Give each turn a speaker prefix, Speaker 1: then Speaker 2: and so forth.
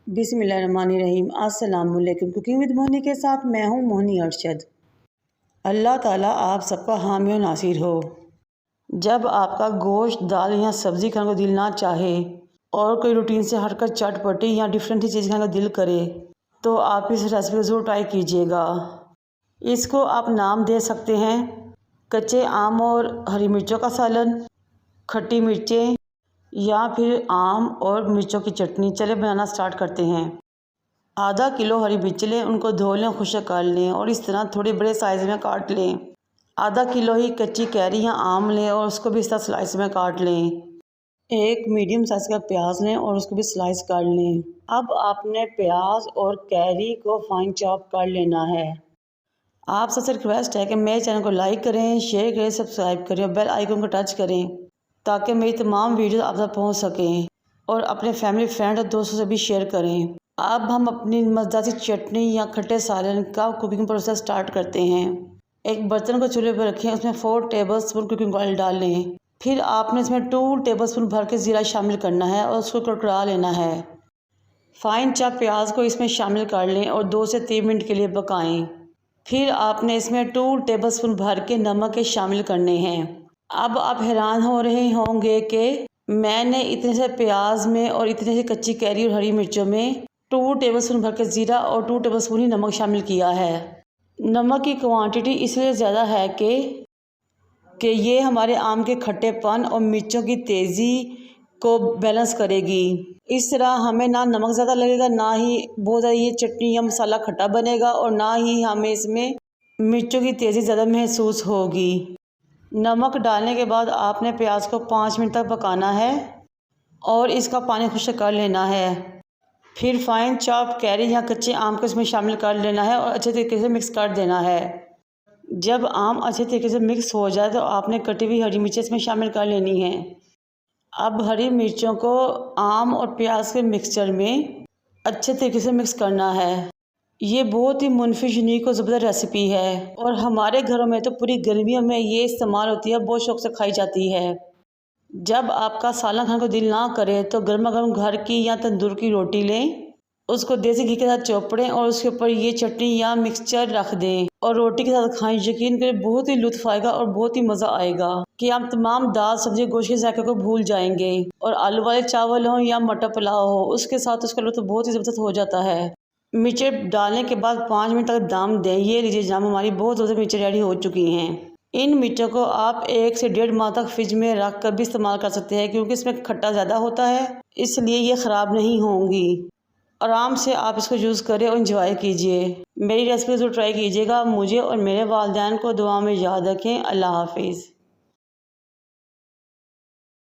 Speaker 1: बिस्मिल्लाहिर्रहमानिर्रहीम। अस्सलाम वालेकुम। कुकिंग विद मोहनी के साथ मैं हूँ मोहनी अरशद। अल्लाह ताला आप सबका हामी और नासिर हो। जब आपका गोश्त, दाल या सब्ज़ी खाने को दिल ना चाहे और कोई रूटीन से हटकर चटपटी या डिफरेंट चीज़ खाने का दिल करे तो आप इस रेसिपी को ज़रूर ट्राई कीजिएगा। इसको आप नाम दे सकते हैं कच्चे आम और हरी मिर्चों का सालन, खट्टी मिर्चें या फिर आम और मिर्चों की चटनी। चले बनाना स्टार्ट करते हैं। आधा किलो हरी मिर्च लें, उनको धो लें, खुश्क कर लें और इस तरह थोड़े बड़े साइज़ में काट लें। आधा किलो ही कच्ची कैरी या आम लें और उसको भी इस तरह स्लाइस में काट लें। एक मीडियम साइज़ का प्याज लें और उसको भी स्लाइस कर लें। अब आपने प्याज और कैरी को फाइन चॉप कर लेना है। आप सबसे रिक्वेस्ट है कि मेरे चैनल को लाइक करें, शेयर करें, सब्सक्राइब करें और बेल आइकन को टच करें ताकि मेरी तमाम वीडियो आप तक पहुँच सकें और अपने फैमिली, फ्रेंड और दोस्तों से भी शेयर करें। अब हम अपनी मज़ेदार सी चटनी या खट्टे सालन का कुकिंग प्रोसेस स्टार्ट करते हैं। एक बर्तन को चूल्हे पर रखें, उसमें 4 टेबलस्पून कुकिंग ऑयल डाल लें। फिर आपने इसमें 2 टेबलस्पून भर के ज़ीरा शामिल करना है और उसको कड़कड़ा लेना है। फाइन चॉप प्याज को इसमें शामिल कर लें और 2 से 3 मिनट के लिए पकाएं। फिर आपने इसमें 2 टेबलस्पून भर के नमक के शामिल करने हैं। अब आप हैरान हो रहे होंगे कि मैंने इतने से प्याज में और इतने से कच्ची कैरी और हरी मिर्चों में 2 टेबलस्पून भर के ज़ीरा और 2 टेबलस्पून ही नमक शामिल किया है। नमक की क्वांटिटी इसलिए ज़्यादा है कि ये हमारे आम के खट्टेपन और मिर्चों की तेज़ी को बैलेंस करेगी। इस तरह हमें ना नमक ज़्यादा लगेगा, ना ही बहुत ज़्यादा ये चटनी या मसाला खट्टा बनेगा और ना ही हमें इसमें मिर्चों की तेज़ी ज़्यादा महसूस होगी। नमक डालने के बाद आपने प्याज को 5 मिनट तक पकाना है और इसका पानी खुश्क कर लेना है। फिर फाइन चॉप कैरी या कच्चे आम को इसमें शामिल कर लेना है और अच्छे तरीके से मिक्स कर देना है। जब आम अच्छे तरीके से मिक्स हो जाए तो आपने कटी हुई हरी मिर्चें इसमें शामिल कर लेनी है। अब हरी मिर्चों को आम और प्याज के मिक्सचर में अच्छे तरीके से मिक्स करना है। ये बहुत ही मुनफिश, यूनिक और ज़बरदस्त रेसिपी है और हमारे घरों में तो पूरी गर्मियों में ये इस्तेमाल होती है, बहुत शौक़ से खाई जाती है। जब आपका सालन खाने को दिल ना करे तो गर्मा गर्म घर की या तंदूर की रोटी लें, उसको देसी घी के साथ चौपड़ें और उसके ऊपर ये चटनी या मिक्सचर रख दें और रोटी के साथ खाएं। यकीन करें बहुत ही लुत्फ़ आएगा और बहुत ही मज़ा आएगा कि आप तमाम दाल, सब्ज़ी, गोश्त के जायके को भूल जाएंगे। और आलू वाले चावल हों या मटर पुलाव हो, उसके साथ उसका लुत्फ़ बहुत ही ज़बरदस्त हो जाता है। मिर्चें डालने के बाद 5 मिनट तक दम दें। ये लीजिए जनाब, हमारी बहुत ज़्यादा मिर्चें रेडी हो चुकी हैं। इन मिर्चों को आप 1 से 1.5 माह तक फ्रिज में रख कर भी इस्तेमाल कर सकते हैं क्योंकि इसमें खट्टा ज़्यादा होता है, इसलिए ये ख़राब नहीं होंगी। आराम से आप इसको यूज़ करें और इंजॉय कीजिए। मेरी रेसिपी ज़रूर ट्राई कीजिएगा। मुझे और मेरे वालिदैन को दुआ में याद रखें। अल्लाह हाफिज़।